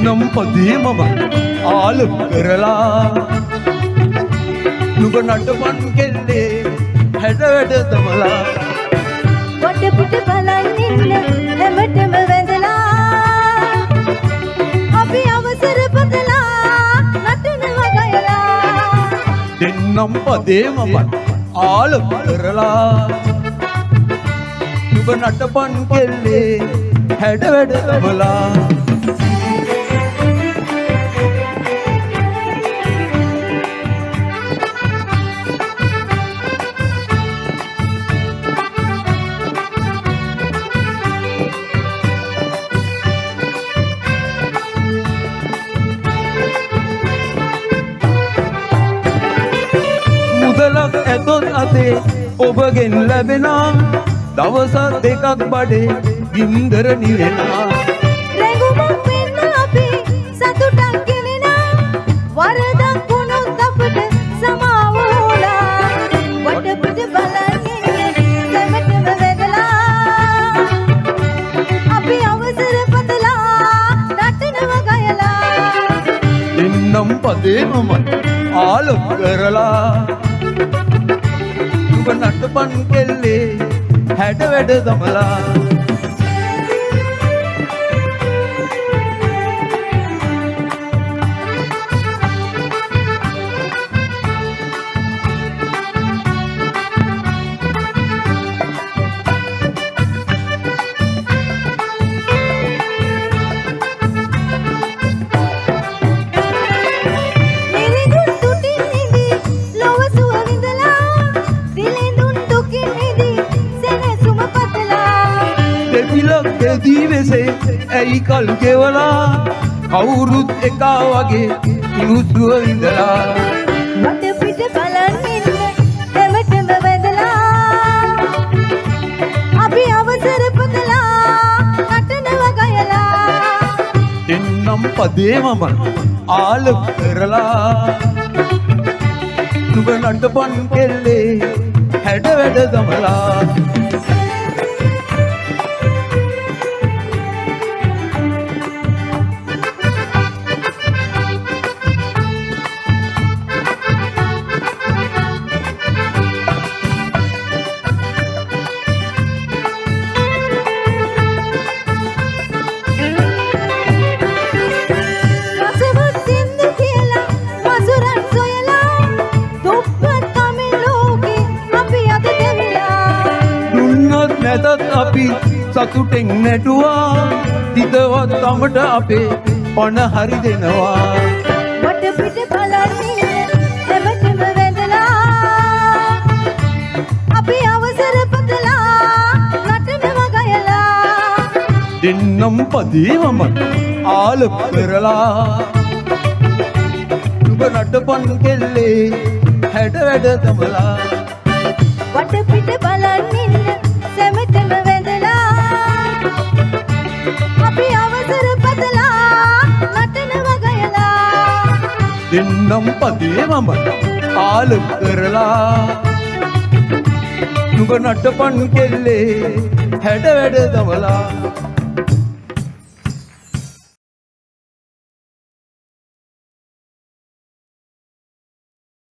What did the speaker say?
දෙන්නම් පදේ මම ආලම් කරලා නුඹ නටපන් කෙල්ලේ හැඩ වැඩ තමලා වටපිට බලන් ඉන්න හැමතෙම වැඳලා අපි අවසර බදලා නටනවා ගයලා දෙන්නම් පදේ මම ආලම් කරලා නුඹ නටපන් කෙල්ලේ හැඩ වැඩ තමලා මුදලක් ඇතොත් අතේ ඔබගෙන් ලැබෙනා දවස් දෙකක් බඩේ ගින්දර නිවෙනා රැඟුමක් වෙන්න අපි සතුටක් ගෙනෙනා වරදක් වුණොත් අපට සමාව වුණා වටපිට බලන් ඉන්න හැමතෙම වැඳලා අපි අවසර බදලා නටනවා ගයලා දෙන්නම් පදේ මම ආලම් කරලා නුඹ නටපන් කෙල්ලේ හැඩ වැඩ තමලා දීවෙසේ ඇයි කල් ගෙවලා කවුරුත් එකා වගේ ඉනුසුව විඳලා වටපිට බලන් ඉන්න හැමතෙම වැඳලා අපි අවසර බදලා නටනවා ගයලා දෙන්නම් පදේ මම ආලම් කරලා නුඹ නටපන් කෙල්ලේ හැඩ වැඩ තමලා නැතත් අපි සතුටෙන් නැටුවා හිතවත් තමට අපේ පණ හරි දෙනවා වටපිට බලන් ඉන්න හැමතෙම වැඳලා අපි අවසර බදලා නටනවා ගයලා දෙන්නම් පදේ මම ආලම් කරලා නුඹ නටපන් කෙල්ලේ හැඩ වැඩ තමලා වටපිට බලන් ඉන්න හැමතෙම වැඳලා අපි අවසර බදලා නටනවා ගයලා දෙන්නම් පදේ මම ආලම් කරලා නුඹ නටපන් කෙල්ලේ හැඩ වැඩ තමලා